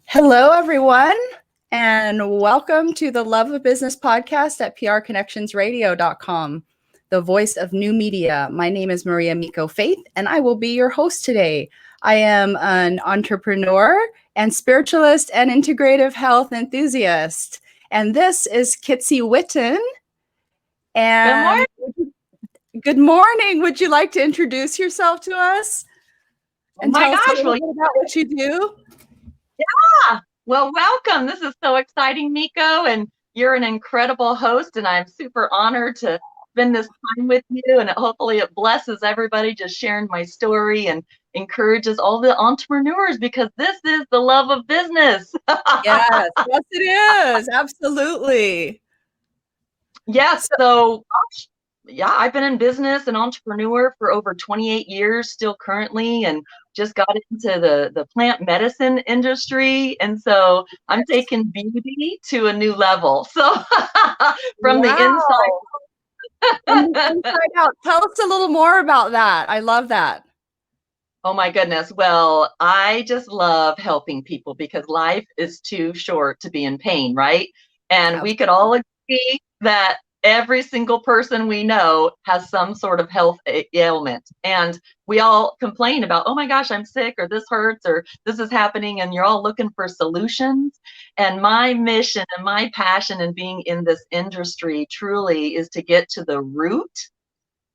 Hello, everyone, and welcome to the Love of Business podcast at prconnectionsradio.com, the voice of new media. My name is Maria Miko Faith, and I will be your host today. I am an entrepreneur and spiritualist and integrative health enthusiast. And this is Kitzee Whitton. And good morning. Would you like to introduce yourself to us and tell us a little bit about what you do? Yeah. Well, welcome. This is so exciting, Miko, and you're an incredible host, and I'm super honored to spend this time with you, and hopefully it blesses everybody just sharing my story and encourages all the entrepreneurs because this is the love of business. Yes, it is. Absolutely. Yes. So, yeah, I've been in business and entrepreneur for over 28 years, still currently, and just got into the plant medicine industry. And so I'm taking beauty to a new level. So from the inside out, tell us a little more about that. I love that. Oh my goodness. Well, I just love helping people because life is too short to be in pain, right? And we could all agree that every single person we know has some sort of health ailment. And we all complain about, oh my gosh, I'm sick, or this hurts, or this is happening. And you're all looking for solutions. And my mission and my passion in being in this industry truly is to get to the root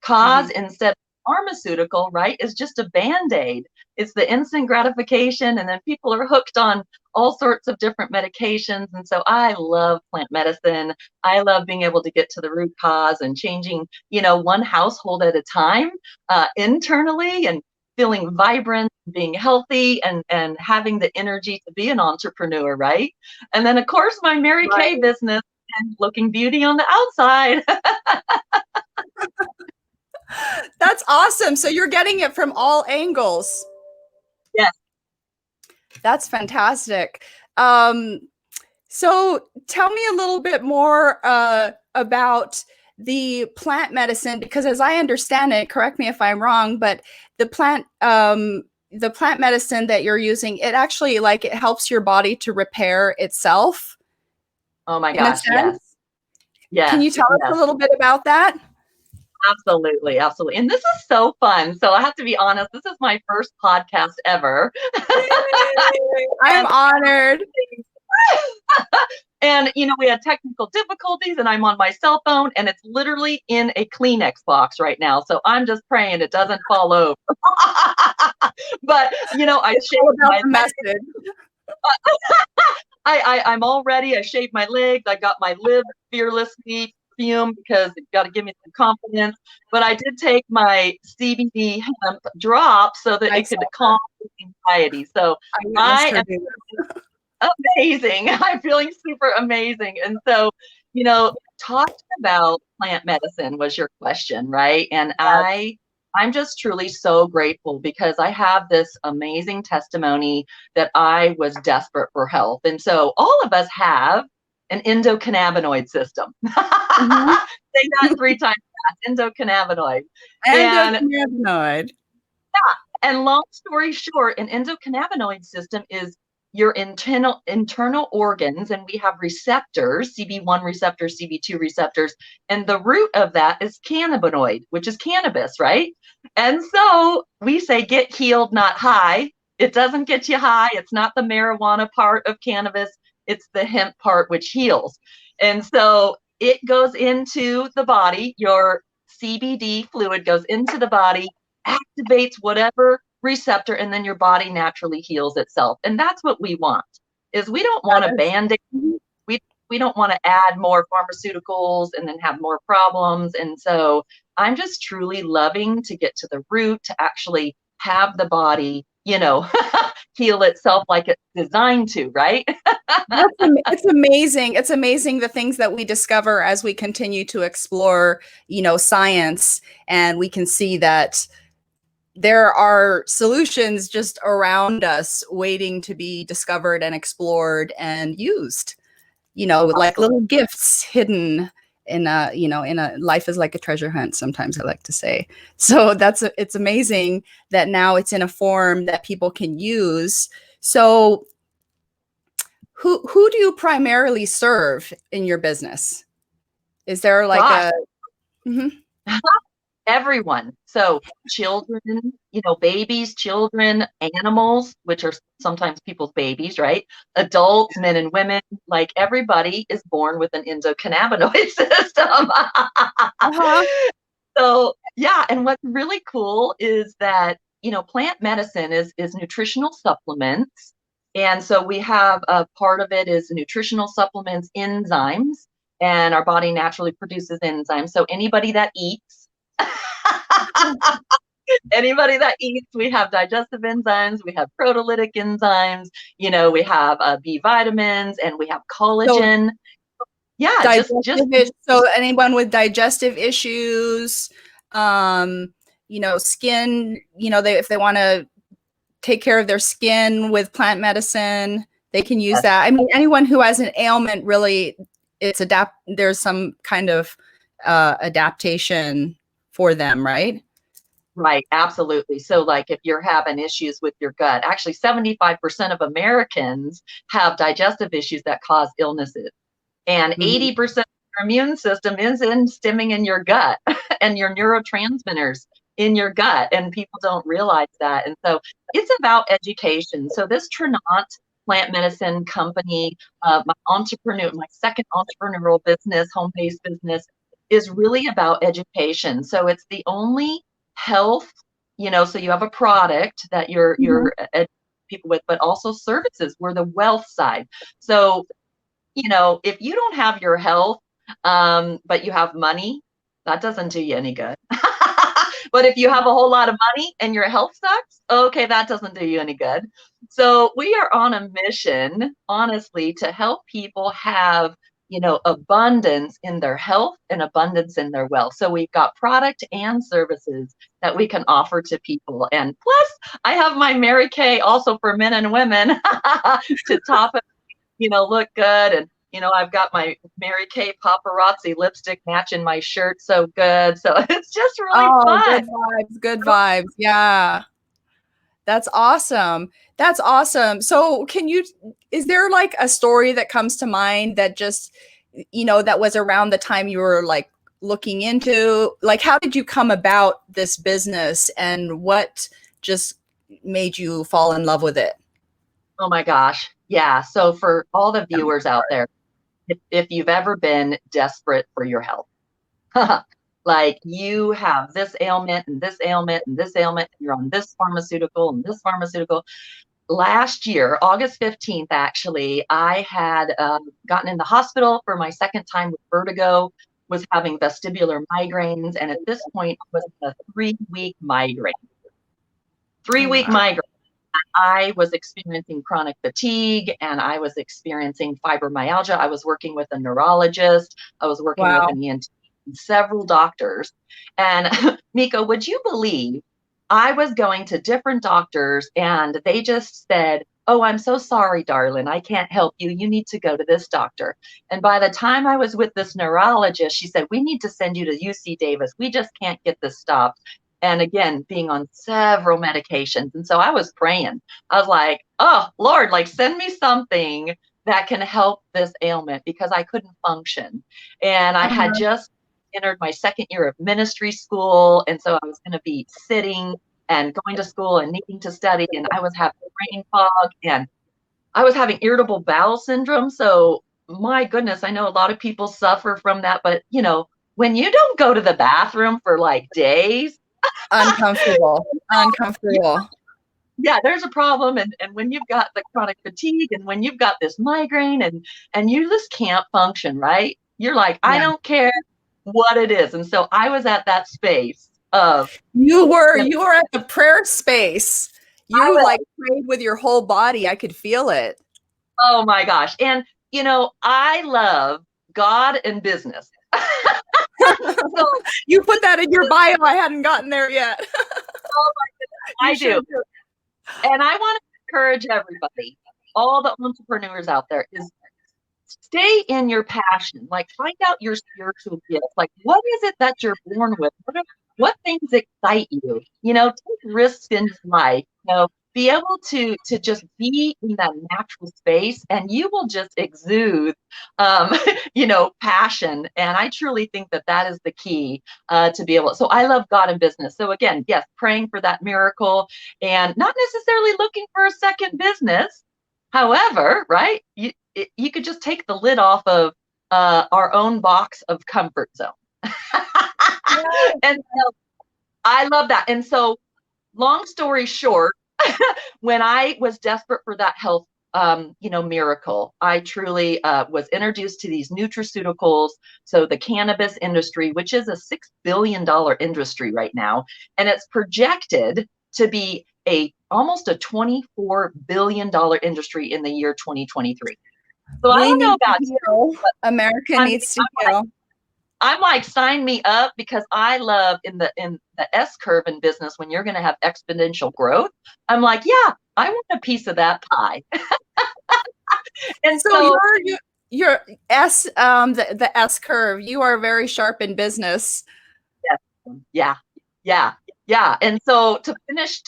cause instead of pharmaceutical, right? Is just a band-aid. It's the instant gratification, and then people are hooked on all sorts of different medications. And so I love plant medicine. I love being able to get to the root cause and changing, one household at a time internally, and feeling vibrant, being healthy, and having the energy to be an entrepreneur, right? And then, of course, my Mary Kay business and looking beauty on the outside. That's awesome. So you're getting it from all angles. Yes. That's fantastic. So tell me a little bit more about the plant medicine, because as I understand it, correct me if I'm wrong, but the plant medicine that you're using, it actually it helps your body to repair itself. Oh my gosh, yes. Yes. Can you tell us a little bit about that? Absolutely. Absolutely. And this is so fun. So I have to be honest, this is my first podcast ever. I'm honored. And, we had technical difficulties, and I'm on my cell phone, and it's literally in a Kleenex box right now. So I'm just praying it doesn't fall over. But, I shaved my message. I'm all ready. I shaved my legs. I got my Live Fearlessly perfume because it's got to give me some confidence. But I did take my CBD hemp drop so that it could calm anxiety. So I am amazing. I'm feeling super amazing. And so, talking about plant medicine was your question, right? And I'm just truly so grateful because I have this amazing testimony that I was desperate for health. And so all of us have an endocannabinoid system. Say that 3 times fast, endocannabinoid. Endocannabinoid. Yeah. And long story short, an endocannabinoid system is your internal organs, and we have receptors, CB1 receptors, CB2 receptors, and the root of that is cannabinoid, which is cannabis, right? And so we say get healed, not high. It doesn't get you high. It's not the marijuana part of cannabis. It's the hemp part, which heals. And so it goes into the body. Your CBD fluid goes into the body, activates whatever receptor, and then your body naturally heals itself. And that's what we want. Is we don't want to band-aid. We don't want to add more pharmaceuticals and then have more problems. And so I'm just truly loving to get to the root, to actually have the body, heal itself like it's designed to, right? It's amazing. It's amazing the things that we discover as we continue to explore, science, and we can see that there are solutions just around us waiting to be discovered and explored and used, like little gifts hidden in a life is like a treasure hunt, sometimes I like to say. So it's amazing that now it's in a form that people can use. So Who do you primarily serve in your business? Is there like Gosh, a mhm. everyone. So children, babies, children, animals, which are sometimes people's babies, right? Adults, men and women, like everybody is born with an endocannabinoid system. Uh-huh. So yeah, and what's really cool is that, plant medicine is nutritional supplements. And so we have a part of it is nutritional supplements, enzymes, and our body naturally produces enzymes. So anybody that eats, we have digestive enzymes, we have proteolytic enzymes, we have B vitamins, and we have So collagen. Yeah, just so anyone with digestive issues, um, skin, if they want to take care of their skin with plant medicine, they can use yes. that. I mean, anyone who has an ailment, really, there's some kind of adaptation for them, right? Right, absolutely. So, like, if you're having issues with your gut, actually, 75% of Americans have digestive issues that cause illnesses, and Mhm. 80% of your immune system is stemming in your gut and your neurotransmitters in your gut, and people don't realize that. And so, it's about education. So, this Trinant plant medicine company, my second entrepreneurial business, home-based business, is really about education. So, it's the only health, so you have a product that Mhm. you're people with, but also services. We're the wealth side. So, if you don't have your health, but you have money, that doesn't do you any good. But if you have a whole lot of money and your health sucks, okay, that doesn't do you any good. So we are on a mission, honestly, to help people have, abundance in their health and abundance in their wealth. So we've got product and services that we can offer to people. And plus, I have my Mary Kay also for men and women to top it, look good. And, I've got my Mary Kay paparazzi lipstick matching my shirt so good. So it's just really Oh, fun. good vibes, good vibes. Yeah. That's awesome. That's awesome. So, is there like a story that comes to mind that just, that was around the time you were like looking into, like, how did you come about this business and what just made you fall in love with it? Oh my gosh. Yeah. So for all the viewers out there, if you've ever been desperate for your health, like you have this ailment and this ailment and this ailment, and you're on this pharmaceutical and this pharmaceutical. Last year, August 15th, actually, I had gotten in the hospital for my second time with vertigo, was having vestibular migraines, and at this point, I was in a 3-week migraine. Three Oh, week wow. migraine. I was experiencing chronic fatigue and I was experiencing fibromyalgia. I was working with a neurologist. I was working with Wow. an ENT, several doctors. And Miko, would you believe I was going to different doctors and they just said, "Oh, I'm so sorry, darling. I can't help you. You need to go to this doctor." And by the time I was with this neurologist, she said, "We need to send you to UC Davis. We just can't get this stopped." And again, being on several medications. And so I was praying. I was like, "Oh, Lord, like send me something that can help this ailment because I couldn't function." And I had Uh-huh. just entered my second year of ministry school. And so I was going to be sitting and going to school and needing to study. And I was having brain fog and I was having irritable bowel syndrome. So, my goodness, I know a lot of people suffer from that. But, when you don't go to the bathroom for like days, Uncomfortable. Uncomfortable. yeah, there's a problem. And when you've got the chronic fatigue and when you've got this migraine and you just can't function, right? You're like, I Yeah. don't care what it is. And so I was at that space of, You were at the prayer space. I You was, like prayed with your whole body. I could feel it. oh my gosh. And I love God and business. So You put that in your bio. I hadn't gotten there yet. You I do. should do. And I want to encourage everybody, all the entrepreneurs out there, is stay in your passion. Like find out your spiritual gifts. Like what is it that you're born with? What things excite you? Take risks in your life. be able to just be in that natural space, and you will just exude, passion. And I truly think that that is the key to be able. So I love God in business. So again, yes, praying for that miracle, and not necessarily looking for a second business. However, right, you could just take the lid off of our own box of comfort zone. And so I love that. And so, long story short, when I was desperate for that health, miracle, I truly was introduced to these nutraceuticals. So the cannabis industry, which is a $6 billion industry right now, and it's projected to be almost a $24 billion industry in the year 2023. So I don't know about you, America needs to heal. I'm like, sign me up, because I love in the S curve in business, when you're going to have exponential growth. I'm like, yeah, I want a piece of that pie. And so you're the S curve. You are very sharp in business. Yeah. And so to finish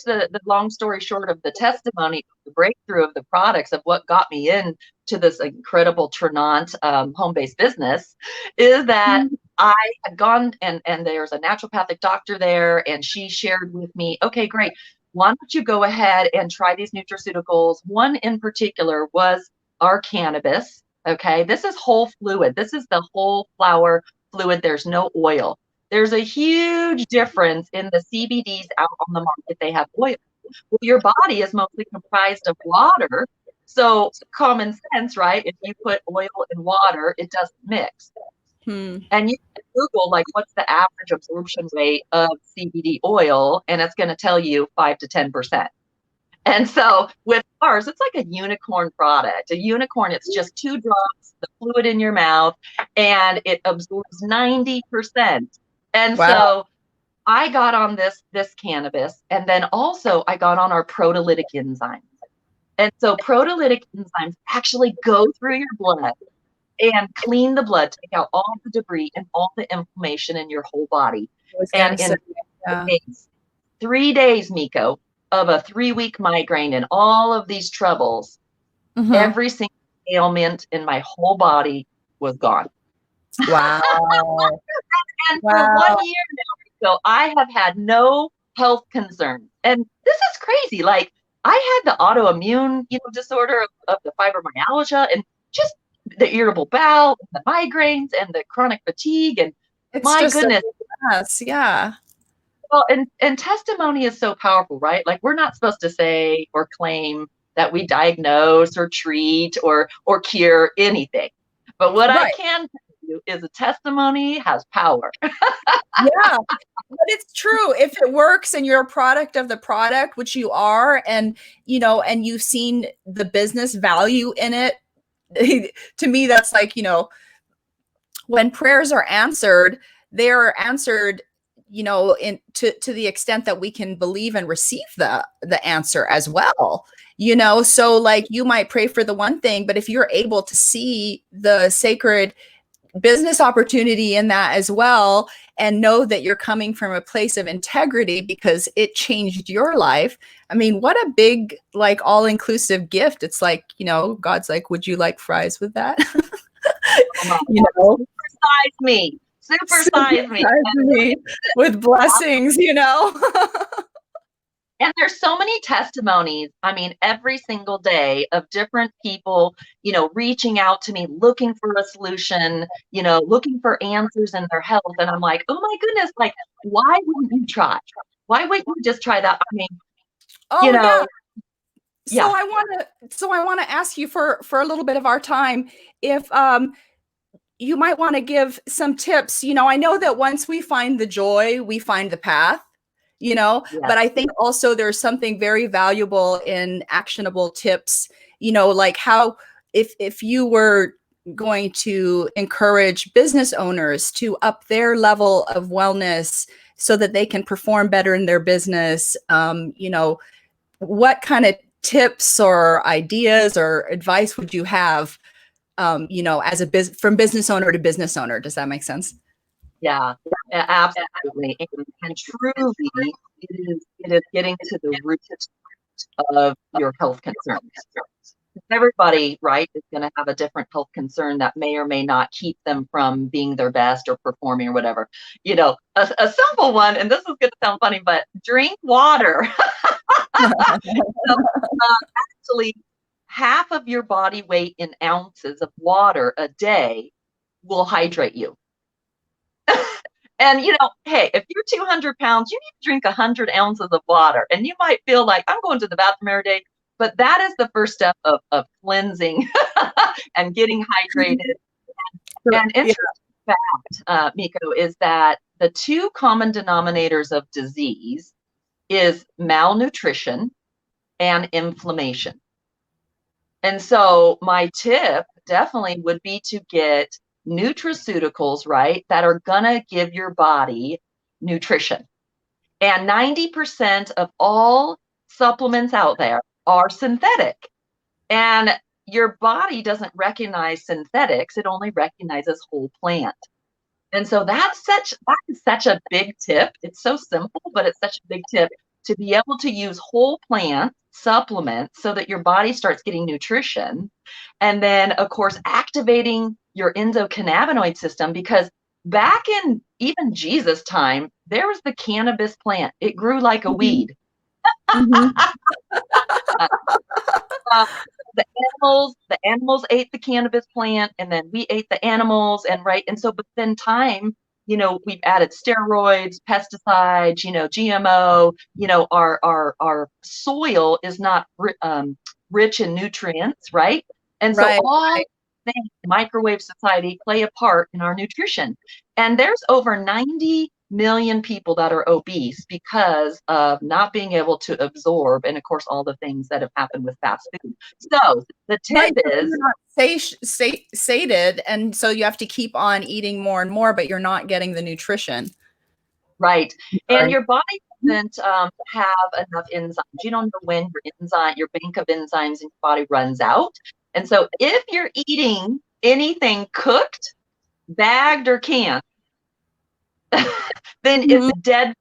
the long story short of the testimony, the breakthrough of the products, of what got me in to this incredible Trinant home-based business, is that I had gone, and there's a naturopathic doctor there, and she shared with me, okay, great, why don't you go ahead and try these nutraceuticals? One in particular was our cannabis. Okay, this is whole fluid. This is the whole flower fluid. There's no oil. There's a huge difference in the CBDs out on the market. They have oil. Well, your body is mostly comprised of water. So common sense, right? If you put oil in water, it doesn't mix. And you can Google, like, what's the average absorption rate of CBD oil? And it's going to tell you 5 to 10%. And so with ours, it's like a unicorn product. A unicorn, it's just 2 drops, the fluid in your mouth, and it absorbs 90%. And so I got on this cannabis, and then also I got on our proteolytic enzymes. And so proteolytic enzymes actually go through your blood and clean the blood, take out all the debris and all the inflammation in your whole body. And in 3 days, Miko, of a 3-week migraine and all of these troubles, every single ailment in my whole body was gone. Wow. And for 1 year now, so I have had no health concerns. And this is crazy. Like, I had the autoimmune, disorder of the fibromyalgia, and just the irritable bowel, the migraines, and the chronic fatigue. And it's my goodness. Yeah. Well, and testimony is so powerful, right? Like, we're not supposed to say or claim that we diagnose or treat or cure anything. But what I can tell you is a testimony has power. Yeah, but it's true. If it works and you're a product of the product, which you are, and and you've seen the business value in it, to me, that's like, when prayers are answered, they are answered, to the extent that we can believe and receive the answer as well. So like, you might pray for the one thing, but if you're able to see the sacred business opportunity in that as well, and know that you're coming from a place of integrity because it changed your life. I mean, what a big, like, all-inclusive gift. It's like, God's like, would you like fries with that? Supersize me. Supersize me with blessings, And there's so many testimonies, I mean, every single day, of different people, reaching out to me, looking for a solution, looking for answers in their health. And I'm like, oh my goodness, like, why wouldn't you try? Why wouldn't you just try that? I mean, So I want to ask you for a little bit of our time, if you might want to give some tips. I know that once we find the joy, we find the path. But I think also there's something very valuable in actionable tips, like how, if you were going to encourage business owners to up their level of wellness so that they can perform better in their business, what kind of tips or ideas or advice would you have, as from business owner to business owner? Does that make sense? Yeah, absolutely. And truly, it is getting to the root of your health concerns. Everybody, right, is going to have a different health concern that may or may not keep them from being their best or performing or whatever. You know, a simple one, and this is going to sound funny, but drink water. So, actually, half of your body weight in ounces of water a day will hydrate you. And, you know, hey, if you're 200 pounds, you need to drink 100 ounces of water. And you might feel like I'm going to the bathroom every day, but that is the first step of cleansing and getting hydrated. And interesting fact, Miko, is that the two common denominators of disease is malnutrition and inflammation. And so my tip definitely would be to get nutraceuticals, right, that are gonna give your body nutrition. And 90% of all supplements out there are synthetic. And your body doesn't recognize synthetics, it only recognizes whole plant. And so that is such a big tip. It's so simple, but it's such a big tip to be able to use whole plant supplements so that your body starts getting nutrition. And then, of course, activating your endocannabinoid system, because back in even Jesus' time, there was the cannabis plant. It grew like a weed. The animals ate the cannabis plant, and then we ate the animals, and right. And so, but then time, you know, we've added steroids, pesticides, you know, GMO, you know, our soil is not rich in nutrients, right? And so all things, microwave society, play a part in our nutrition. And there's over 90 million people that are obese because of not being able to absorb, and of course all the things that have happened with fast food. So the tip is you're not sated, and so you have to keep on eating more and more, but you're not getting the nutrition. Right. And your body doesn't have enough enzymes. You don't know when your bank of enzymes in your body runs out. And so if you're eating anything cooked, bagged, or canned, then it's dead.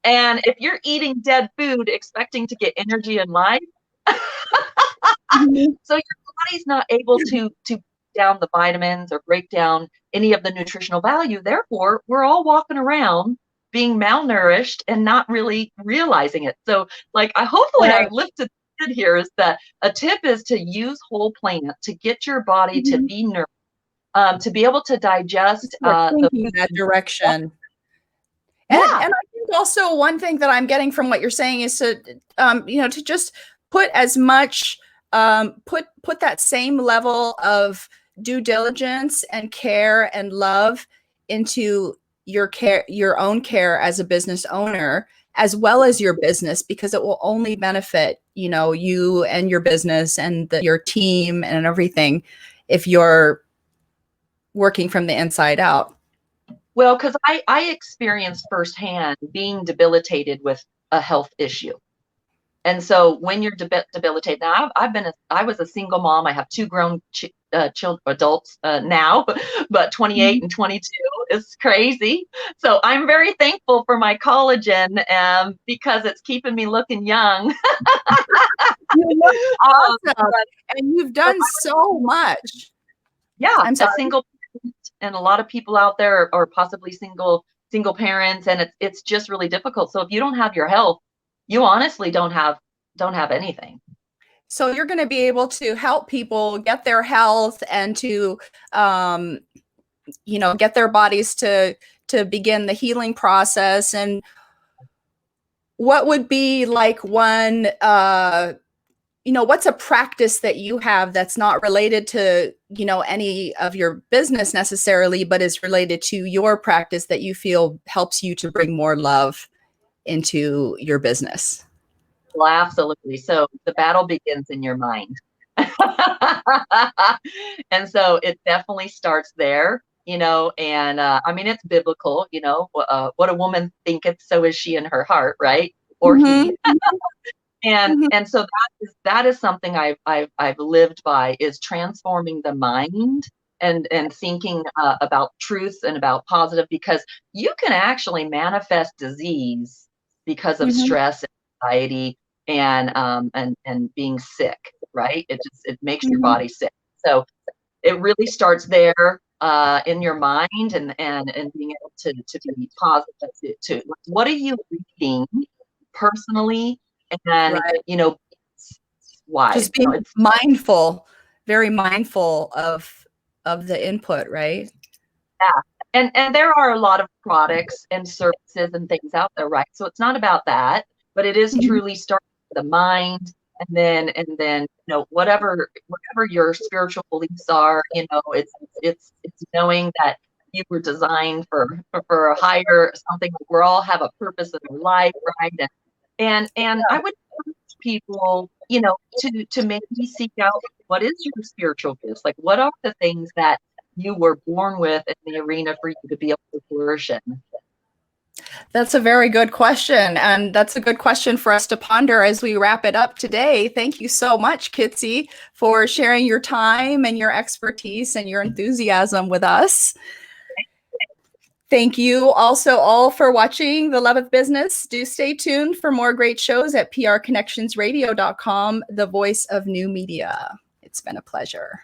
And if you're eating dead food expecting to get energy and life, so your body's not able to break down the vitamins or break down any of the nutritional value. Therefore, we're all walking around being malnourished and not really realizing it. So, like, hopefully I've lifted it here, is that a tip is to use whole plant to get your body to be nourished, to be able to digest that direction. And I think also one thing that I'm getting from what you're saying is to, you know, to just put as much, put that same level of due diligence and care and love into your own care as a business owner, as well as your business, because it will only benefit, you know, you and your business and your team and everything if you're working from the inside out. Well, because I experienced firsthand being debilitated with a health issue. And so when you're debilitated, now I was a single mom. I have two grown adults now, but 28 and 22 is crazy. So I'm very thankful for my collagen because it's keeping me looking young. You look awesome, and you've done so much. Yeah, I'm a single parent, and a lot of people out there are possibly single parents, and it's just really difficult. So if you don't have your health, you honestly don't have anything. So you're going to be able to help people get their health and to, you know, get their bodies to begin the healing process. And what would be like one, you know, what's a practice that you have that's not related to, you know, any of your business necessarily, but is related to your practice that you feel helps you to bring more love into your business? Well, absolutely. So the battle begins in your mind. And so it definitely starts there, you know, and I mean, it's biblical, you know, what a woman thinketh, so is she in her heart, right? Or he. And so that is something I've lived by, is transforming the mind and thinking about truth and about positive, because you can actually manifest disease because of stress and anxiety. and being sick, right? It makes your body sick. So it really starts there in your mind and being able to be positive to what are you reading personally and Right. wise. Just being mindful, very mindful of the input, right? Yeah. And there are a lot of products and services and things out there, right? So it's not about that, but it is truly starting with the mind and then whatever your spiritual beliefs are, it's knowing that you were designed for a higher something. We're all have a purpose in our life, right? And I would encourage people, to maybe seek out what is your spiritual gifts, like what are the things that you were born with in the arena for you to be able to flourish in. That's a very good question. And that's a good question for us to ponder as we wrap it up today. Thank you so much, Kitzee, for sharing your time and your expertise and your enthusiasm with us. Thank you also all for watching The Love of Business. Do stay tuned for more great shows at prconnectionsradio.com, the voice of new media. It's been a pleasure.